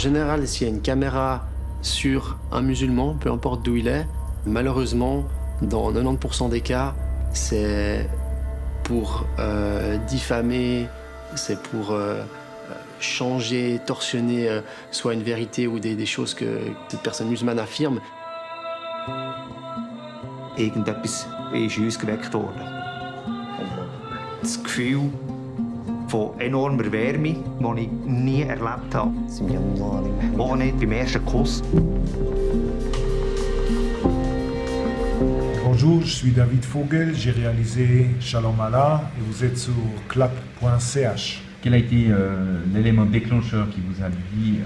général, s'il y a une caméra sur un musulman, peu importe d'où il est, malheureusement, dans 90% des cas, c'est pour diffamer, c'est pour changer, torsionner soit une vérité ou des choses que cette personne musulmane affirme. Irgendetwas ist in uns geweckt worden. Das Gefühl von enormer Wärme, die ich nie erlebt habe. Auch nicht beim ersten Kuss. Bonjour, je suis David Vogel, j'ai réalisé Shalom Allah et vous êtes sur clap.ch. Quel a été l'élément déclencheur qui vous a dit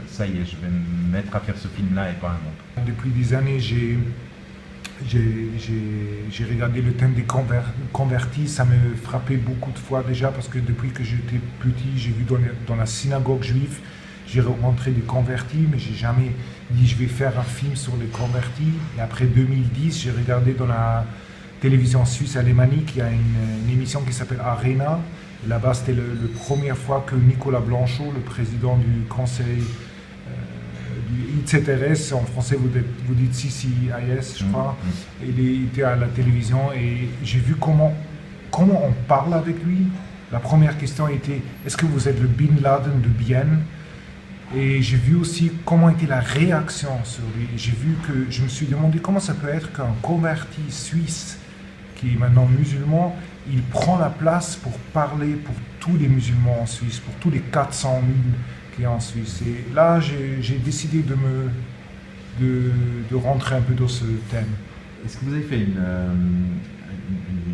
ça y est, je vais me mettre à faire ce film-là et pas un autre? Depuis des années, j'ai regardé le thème des convertis. Ça me frappait beaucoup de fois déjà parce que depuis que j'étais petit, j'ai vu dans la synagogue juive, j'ai rencontré des convertis, mais j'ai jamais dit je vais faire un film sur les convertis. Et après 2010, j'ai regardé dans la télévision suisse alémanique, il y a une émission qui s'appelle Arena. Et là-bas, c'était la première fois que Nicolas Blanchot, le président du conseil du ICTRS, en français vous dites CCIS, je crois, il était à la télévision et j'ai vu comment on parle avec lui. La première question était « Est-ce que vous êtes le Bin Laden de Bienne ?» Et j'ai vu aussi comment était la réaction sur lui. J'ai vu que je me suis demandé comment ça peut être qu'un converti suisse qui est maintenant musulman, il prend la place pour parler pour tous les musulmans en Suisse, pour tous les 400 000 qui est en Suisse. Et là, j'ai décidé de rentrer un peu dans ce thème. Est-ce que vous avez fait une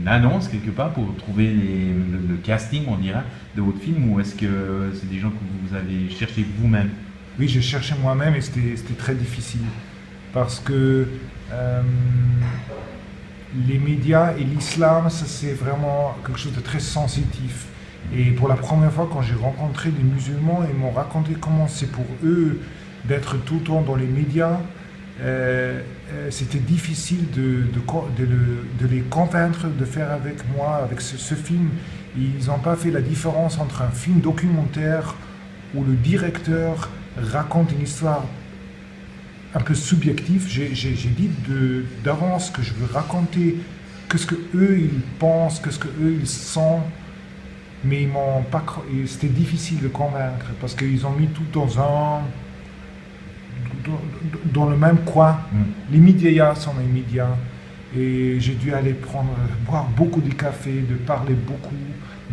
annonce quelque part pour trouver le casting, on dirait, de votre film, ou est-ce que c'est des gens que vous avez cherché vous-même? Oui, j'ai cherché moi-même et c'était très difficile parce que les médias et l'islam, ça c'est vraiment quelque chose de très sensitif. Et pour la première fois, quand j'ai rencontré des musulmans, ils m'ont raconté comment c'est pour eux d'être tout le temps dans les médias. C'était difficile de les convaincre de faire avec moi, avec ce film. Ils n'ont pas fait la différence entre un film documentaire où le directeur raconte une histoire un peu subjective. J'ai dit d'avance que je veux raconter qu'est-ce que eux ils pensent, qu'est-ce que eux ils sentent. Mais ils m'ont pas. C'était difficile de convaincre parce qu'ils ont mis tout dans le même coin. Les médias sont les médias. Et j'ai dû aller boire beaucoup de café, de parler beaucoup,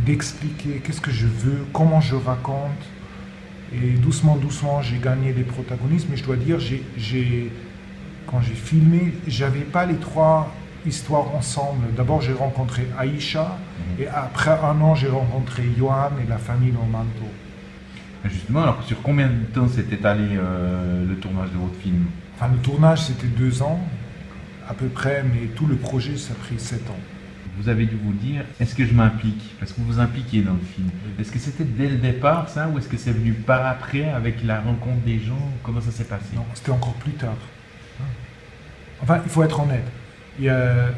d'expliquer qu'est-ce que je veux, comment je raconte. Et doucement, j'ai gagné les protagonistes. Mais je dois dire, quand j'ai filmé, j'avais pas les trois histoires ensemble. D'abord, j'ai rencontré Aïcha, et après un an, j'ai rencontré Johan et la famille Normanto. Justement, alors sur combien de temps s'est étalé le tournage de votre film? Enfin, le tournage, c'était 2 ans, à peu près, mais tout le projet, ça a pris 7 ans. Vous avez dû vous dire, est-ce que je m'implique? Parce que vous vous impliquez dans le film. Est-ce que c'était dès le départ, ça, ou est-ce que c'est venu par après, avec la rencontre des gens? Comment ça s'est passé? Non, c'était encore plus tard. Enfin, il faut être honnête. Il y a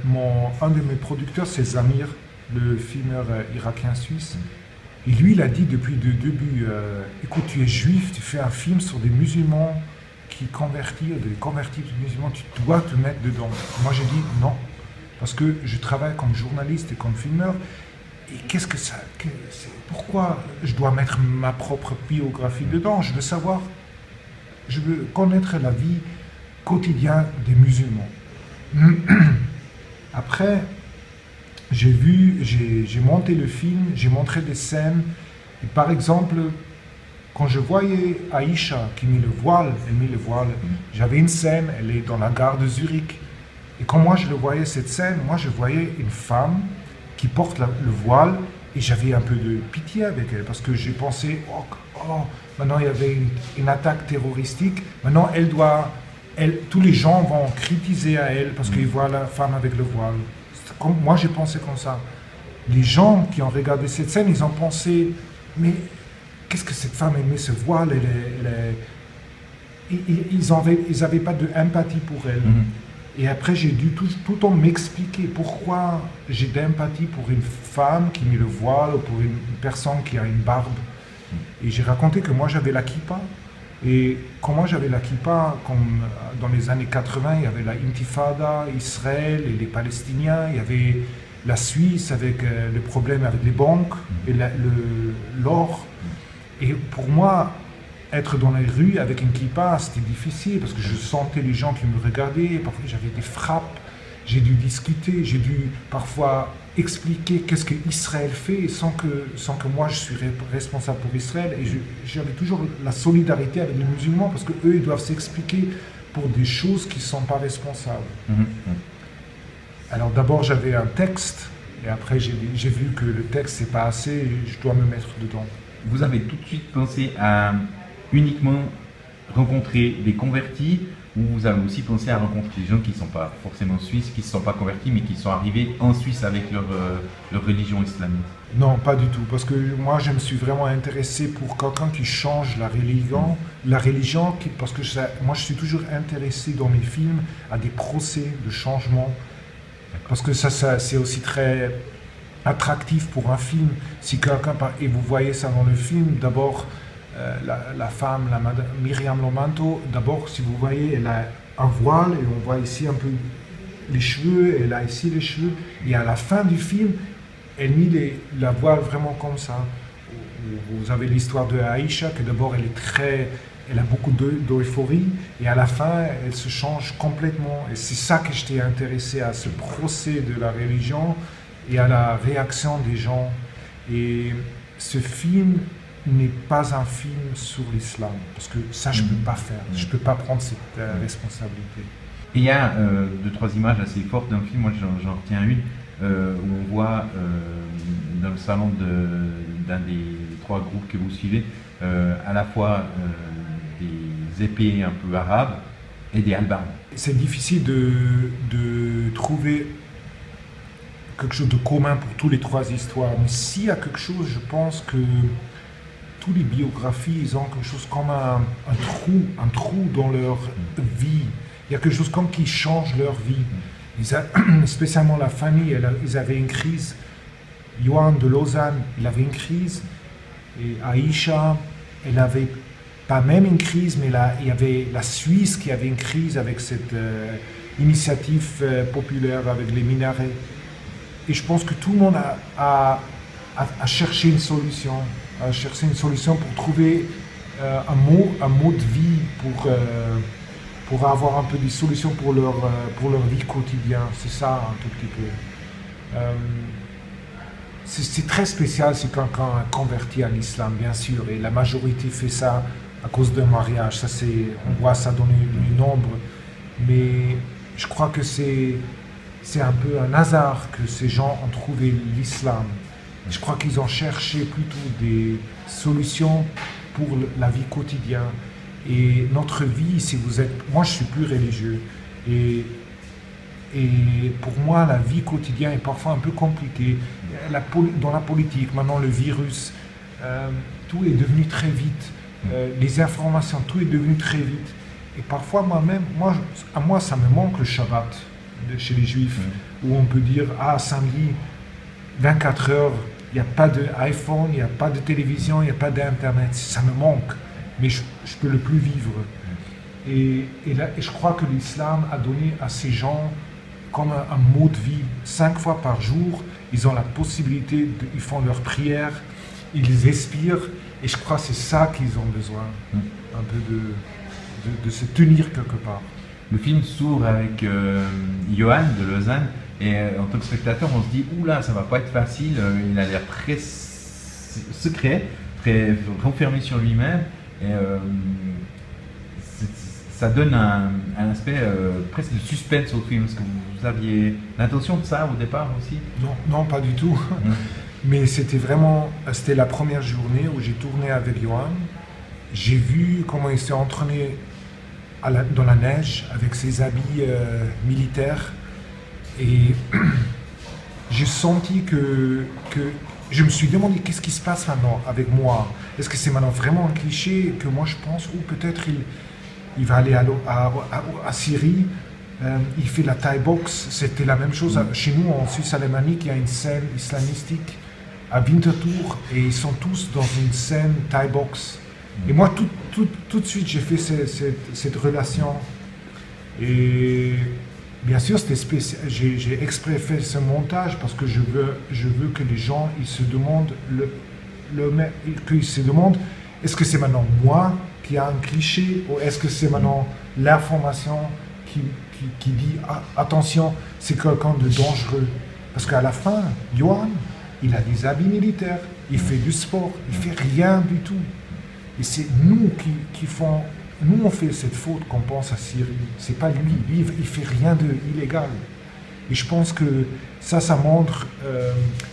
un de mes producteurs, c'est Zamir, le filmeur irakien-suisse. Et lui, il a dit depuis le début, écoute, tu es juif, tu fais un film sur des musulmans qui convertis de musulmans, tu dois te mettre dedans. Moi, j'ai dit non, parce que je travaille comme journaliste et comme filmeur. Et qu'est-ce que ça... pourquoi je dois mettre ma propre biographie dedans? Je veux savoir, je veux connaître la vie quotidienne des musulmans. Après, j'ai monté le film, j'ai montré des scènes. Et par exemple, quand je voyais Aïcha qui mit le voile, j'avais une scène, elle est dans la gare de Zurich. Et quand moi je le voyais cette scène, moi je voyais une femme qui porte le voile et j'avais un peu de pitié avec elle parce que j'ai pensé, maintenant il y avait une attaque terroristique, maintenant tous les gens vont critiquer à elle parce qu'ils voient la femme avec le voile. Moi j'ai pensé comme ça. Les gens qui ont regardé cette scène, ils ont pensé, mais qu'est-ce que cette femme aimait ce voile? Ils n'avaient pas d'empathie pour elle. Et après, j'ai dû tout le temps m'expliquer pourquoi j'ai d'empathie pour une femme qui met le voile ou pour une personne qui a une barbe. Et j'ai raconté que moi, j'avais la kippa Et comment j'avais la kippa, comme dans les années 80, il y avait la Intifada, Israël et les Palestiniens, il y avait la Suisse avec le problème avec les banques et l'or. Et pour moi, être dans les rues avec une kippa, c'était difficile parce que je sentais les gens qui me regardaient, parfois j'avais des frappes, j'ai dû discuter, j'ai dû parfois expliquer qu'est-ce qu'Israël fait sans que moi je suis responsable pour Israël. Et j'avais toujours la solidarité avec les musulmans parce qu'eux, ils doivent s'expliquer pour des choses qui ne sont pas responsables. Alors d'abord, j'avais un texte et après, j'ai vu que le texte, c'est pas assez et je dois me mettre dedans. Vous avez tout de suite pensé à uniquement rencontrer des convertis ou vous avez aussi pensé à rencontrer des gens qui ne sont pas forcément suisses, qui ne se sont pas convertis, mais qui sont arrivés en Suisse avec leur religion islamique? Non, pas du tout, parce que moi, je me suis vraiment intéressé pour quelqu'un qui change la religion, parce que moi, je suis toujours intéressé dans mes films à des procès de changement, parce que ça c'est aussi très attractif pour un film. Si quelqu'un, et vous voyez ça dans le film, d'abord, la femme, Madame Myriam Lomanto, d'abord, si vous voyez, elle a un voile et on voit ici un peu les cheveux, elle a ici les cheveux, et à la fin du film, elle mit la voile vraiment comme ça. Vous avez l'histoire de Aïcha, que d'abord elle a beaucoup d'euphorie, et à la fin, elle se change complètement. Et c'est ça que j'étais intéressé à ce procès de la religion et à la réaction des gens. Et ce film n'est pas un film sur l'islam, parce que ça, je ne peux pas faire. Je ne peux pas prendre cette responsabilité. Et il y a 2-3 images assez fortes dans le film, moi j'en retiens une, où on voit dans le salon d'un des 3 groupes que vous suivez, à la fois des épées un peu arabes et des halbardes. C'est difficile de trouver quelque chose de commun pour toutes les 3 histoires, mais s'il y a quelque chose, je pense que toutes les biographies, ils ont quelque chose comme un trou dans leur vie. Il y a quelque chose comme qui change leur vie. Spécialement la famille, ils avaient une crise. Johan de Lausanne, il avait une crise. Et Aïcha, elle n'avait pas même une crise, mais il y avait la Suisse qui avait une crise avec cette initiative populaire avec les minarets. Et je pense que tout le monde a cherché une solution. Pour trouver un mot de vie, pour avoir un peu des solutions pour leur vie quotidienne. C'est ça un tout petit peu. C'est très spécial si quelqu'un est converti à l'islam, bien sûr, et la majorité fait ça à cause d'un mariage. Ça, on voit ça dans les nombres, mais je crois que c'est un peu un hasard que ces gens ont trouvé l'islam. Je crois qu'ils ont cherché plutôt des solutions pour la vie quotidienne. Et notre vie, si vous êtes... Moi, je suis plus religieux. Et pour moi, la vie quotidienne est parfois un peu compliquée. Dans la politique, maintenant, le virus, tout est devenu très vite. Les informations, tout est devenu très vite. Et parfois, à moi, ça me manque le Shabbat chez les Juifs, où on peut dire, samedi, 24 heures, il n'y a pas d'iPhone, il n'y a pas de télévision, il n'y a pas d'Internet. Ça me manque, mais je ne peux le plus vivre. Et je crois que l'islam a donné à ces gens comme un mot de vie. 5 fois par jour, ils ont la possibilité, ils font leurs prières, ils expirent, et je crois que c'est ça qu'ils ont besoin, un peu de se tenir quelque part. Le film s'ouvre avec Johan de Lausanne, et en tant que spectateur, on se dit « Oula, ça va pas être facile, il a l'air très secret, très renfermé sur lui-même. » Et ça donne un aspect presque de suspense au film. Est-ce que vous aviez l'intention de ça au départ aussi? Non, pas du tout. Mais c'était la première journée où j'ai tourné avec Johan. J'ai vu comment il s'est entraîné dans la neige avec ses habits militaires. Et j'ai senti que je me suis demandé qu'est-ce qui se passe maintenant avec moi. Est-ce que c'est maintenant vraiment un cliché que moi je pense, ou peut-être il va aller à Syrie, il fait la Thai box. C'était la même chose chez nous en Suisse alémanique. Il y a une scène islamistique à Winterthur et ils sont tous dans une scène Thai box. Et moi, tout de suite, j'ai fait cette relation. Et bien sûr, c'était spécial. J'ai exprès fait ce montage parce que je veux que les gens ils se demandent, qu'ils se demandent est-ce que c'est maintenant moi qui a un cliché ou est-ce que c'est maintenant l'information qui dit attention, c'est quelqu'un de dangereux. Parce qu'à la fin, Johan, il a des habits militaires, il fait du sport, il fait rien du tout. Et c'est nous qui font... Nous, on fait cette faute qu'on pense à Syrie. C'est pas lui. Lui, il fait rien d'illégal. Et je pense que ça montre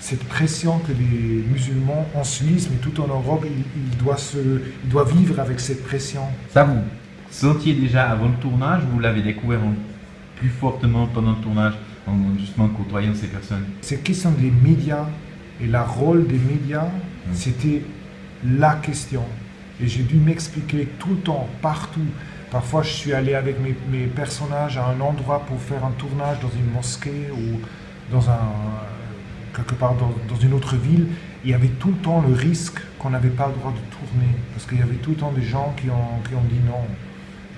cette pression que les musulmans en Suisse, mais tout en Europe, ils doivent vivre avec cette pression. Ça, vous sentiez déjà avant le tournage ou vous l'avez découvert plus fortement pendant le tournage, en justement côtoyant ces personnes? Cette question des médias et le rôle des médias, c'était la question. Et j'ai dû m'expliquer tout le temps, partout. Parfois, je suis allé avec mes personnages à un endroit pour faire un tournage dans une mosquée ou quelque part dans une autre ville. Il y avait tout le temps le risque qu'on n'avait pas le droit de tourner. Parce qu'il y avait tout le temps des gens qui ont dit non.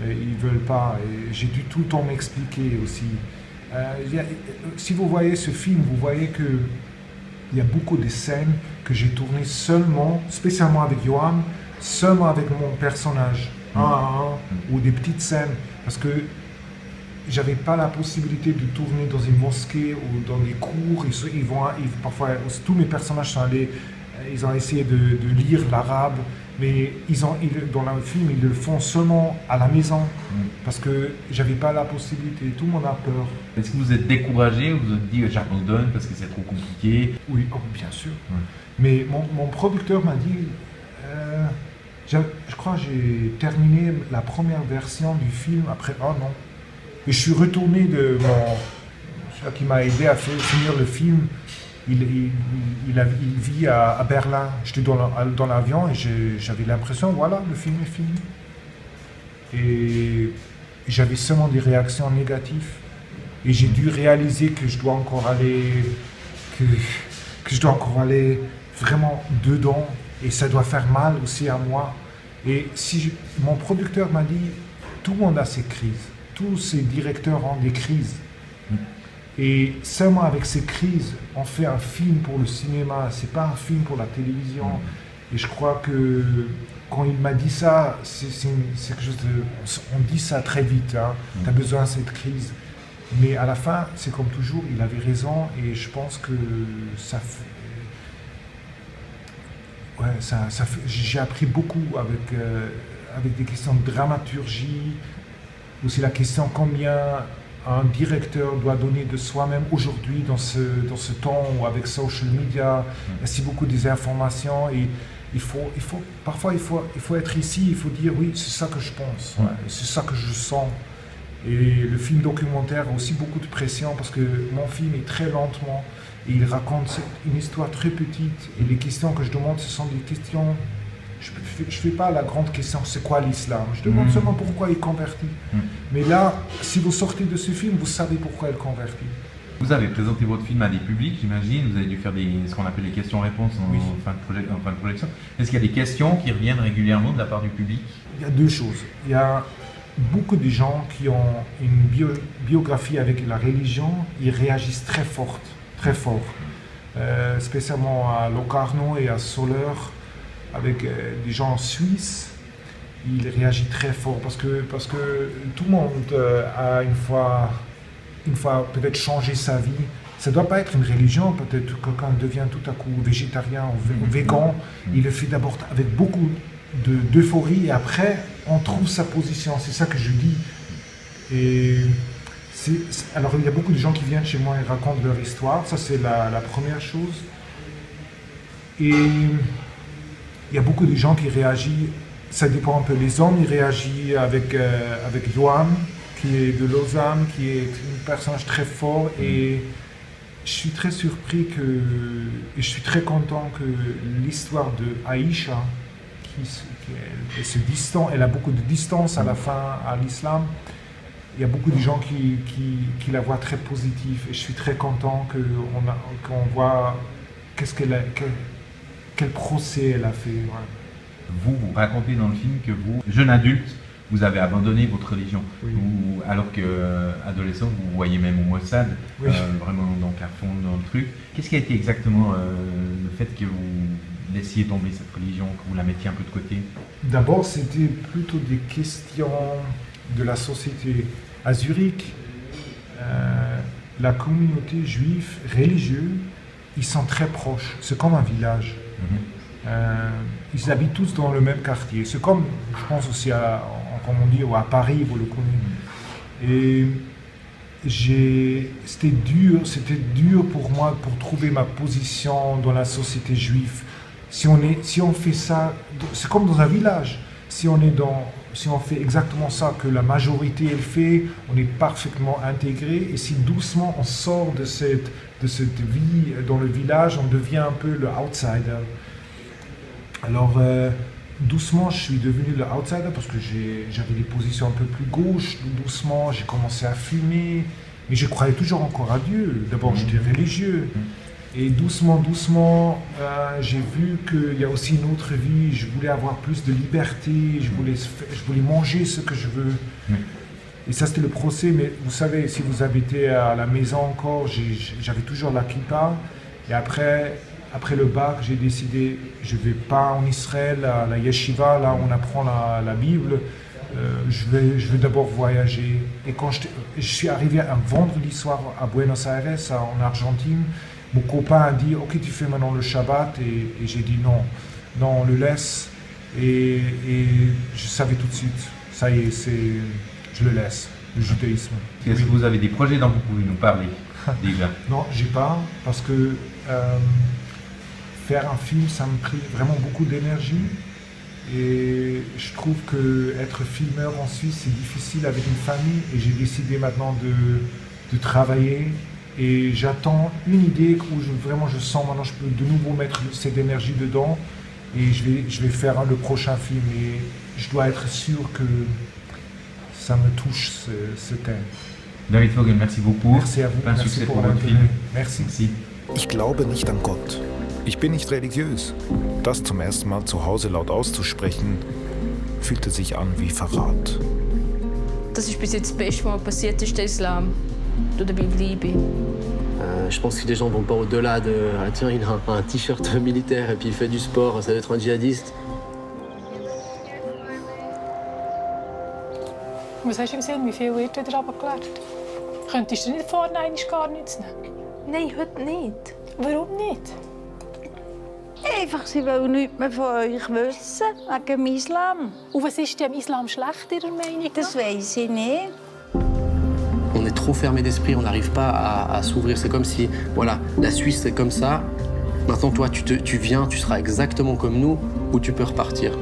Ils ne veulent pas. Et j'ai dû tout le temps m'expliquer aussi. Si vous voyez ce film, vous voyez qu'il y a beaucoup de scènes que j'ai tournées seulement, spécialement avec Johan, seulement avec mon personnage, un à un, ou des petites scènes, parce que j'avais pas la possibilité de tourner dans une mosquée ou dans des cours. Parfois, tous mes personnages sont allés, ils ont essayé de lire l'arabe, mais dans le film, ils le font seulement à la maison, parce que j'avais pas la possibilité. Tout le monde a peur. Est-ce que vous êtes découragé ou vous vous êtes dit j'abandonne parce que c'est trop compliqué? Oui, bien sûr. Mais mon producteur m'a dit... je crois que j'ai terminé la première version du film après un an. Et je suis retourné celui qui m'a aidé à finir le film. Il vit à Berlin. J'étais dans l'avion et j'avais l'impression, voilà, le film est fini. Et j'avais seulement des réactions négatives. Et j'ai dû réaliser que je dois encore aller vraiment dedans. Et ça doit faire mal aussi à moi. Et mon producteur m'a dit, tout le monde a ses crises. Tous ces directeurs ont des crises. Et seulement avec ces crises, on fait un film pour le cinéma. C'est pas un film pour la télévision. Et je crois que quand il m'a dit ça, c'est quelque chose on dit ça très vite. Hein. Tu as besoin de cette crise. Mais à la fin, c'est comme toujours, il avait raison. Et je pense que ça fait... Ouais, j'ai appris beaucoup avec des questions de dramaturgie, aussi la question combien un directeur doit donner de soi-même aujourd'hui dans ce temps où avec social media, il y a si beaucoup des informations et parfois il faut être ici, il faut dire oui, c'est ça que je pense, c'est ça que je sens. Et le film documentaire a aussi beaucoup de pression parce que mon film est très lentement. Et il raconte une histoire très petite. Et les questions que je demande, ce sont des questions... Je ne fais pas la grande question, c'est quoi l'islam? Je demande seulement pourquoi il convertit. Mais là, si vous sortez de ce film, vous savez pourquoi il convertit. Vous avez présenté votre film à des publics, j'imagine. Vous avez dû faire ce qu'on appelle les questions-réponses en fin de projection. Est-ce qu'il y a des questions qui reviennent régulièrement de la part du public? Il y a deux choses. Il y a beaucoup de gens qui ont une biographie avec la religion, ils réagissent très fort. Spécialement à Locarno et à Soleure, avec des gens suisses, il réagit très fort parce que tout le monde a une fois peut-être changé sa vie. Ça ne doit pas être une religion, peut-être que quelqu'un devient tout à coup végétarien ou végan. Il le fait d'abord avec beaucoup d'euphorie et après on trouve sa position. C'est ça que je dis. Et alors il y a beaucoup de gens qui viennent chez moi et racontent leur histoire, ça c'est la première chose. Et il y a beaucoup de gens qui réagissent, ça dépend un peu. Les hommes, ils réagissent avec Johan, qui est de Lausanne, qui est un personnage très fort. Et je suis très surpris et je suis très content que l'histoire de Aïcha, elle a beaucoup de distance à la fin à l'islam. Il y a beaucoup de gens qui la voient très positive et je suis très content qu'on voit quel procès elle a fait. Ouais. vous racontez dans le film que vous, jeune adulte, vous avez abandonné votre religion. Oui. Alors qu'adolescent, vous voyez même au Mossad, Oui. vraiment donc à fond dans le truc. Qu'est-ce qui a été exactement le fait que vous laissiez tomber cette religion, que vous la mettiez un peu de côté? D'abord, c'était plutôt des questions de la société. À Zurich, la communauté juive religieuse, ils sont très proches. C'est comme un village. Ils habitent tous dans le même quartier. C'est comme, je pense aussi comme on dit, à Paris, vous le connaissez. Et c'était dur pour moi pour trouver ma position dans la société juive. Si on fait ça, c'est comme dans un village. Si on fait exactement ça que la majorité elle fait, on est parfaitement intégré. Et si doucement on sort de cette vie dans le village, on devient un peu le outsider. Alors doucement, je suis devenu le outsider parce que j'avais des positions un peu plus gauches. Doucement, j'ai commencé à fumer, mais je croyais toujours encore à Dieu. D'abord, j'étais religieux. Et doucement, j'ai vu qu'il y a aussi une autre vie. Je voulais avoir plus de liberté. Je voulais manger ce que je veux. Et ça, c'était le procès. Mais vous savez, si vous habitez à la maison encore, j'avais toujours la kippa. Et après le bac, j'ai décidé, je ne vais pas en Israël, à la yeshiva, là où on apprend la Bible. Je vais d'abord voyager. Et quand je suis arrivé un vendredi soir à Buenos Aires, en Argentine, mon copain a dit « Ok, tu fais maintenant le Shabbat » et j'ai dit non, on le laisse. Et je savais tout de suite, ça y est, je le laisse, le judaïsme. Est-ce que vous avez des projets dont vous pouvez nous parler déjà? Non, j'ai pas, parce que faire un film, ça me prend vraiment beaucoup d'énergie. Et je trouve qu'être filmeur en Suisse, c'est difficile avec une famille. Et j'ai décidé maintenant de travailler. Et j'attends une idée où je sens maintenant je peux de nouveau mettre cette énergie dedans. Et je vais faire le prochain film. Et je dois être sûr que ça me touche, ce thème. David Vogel, merci beaucoup. Merci à vous. Plein Merci succès pour pour votre film. Merci. Merci. Ich glaube nicht an Gott. Ich bin nicht religiös. Das zum ersten Mal zu Hause laut auszusprechen, fühlte sich an wie Verrat. Das ist bis jetzt das Beste, was mir passiert ist, der Islam. Und dabei bleibe ich. Je pense que les gens vont pas au-delà de « Ah tiens, il a un t-shirt militaire et puis il fait du sport, ça doit être un djihadiste ». Was hast du im Sinn? Wie viel wird wieder runtergelernt? Könntest du nicht vorne gar nichts nehmen? Nein, heute nicht. Warum nicht? Einfach, sie wollen nichts mehr von euch wissen, wegen dem Islam. Und was ist denn am Islam schlecht, Ihrer Meinung nach? Das weiss ich nicht. On est trop fermé d'esprit, on n'arrive pas à s'ouvrir. C'est comme si, voilà, la Suisse c'est comme ça. Maintenant toi, tu viens, tu seras exactement comme nous, ou tu peux repartir.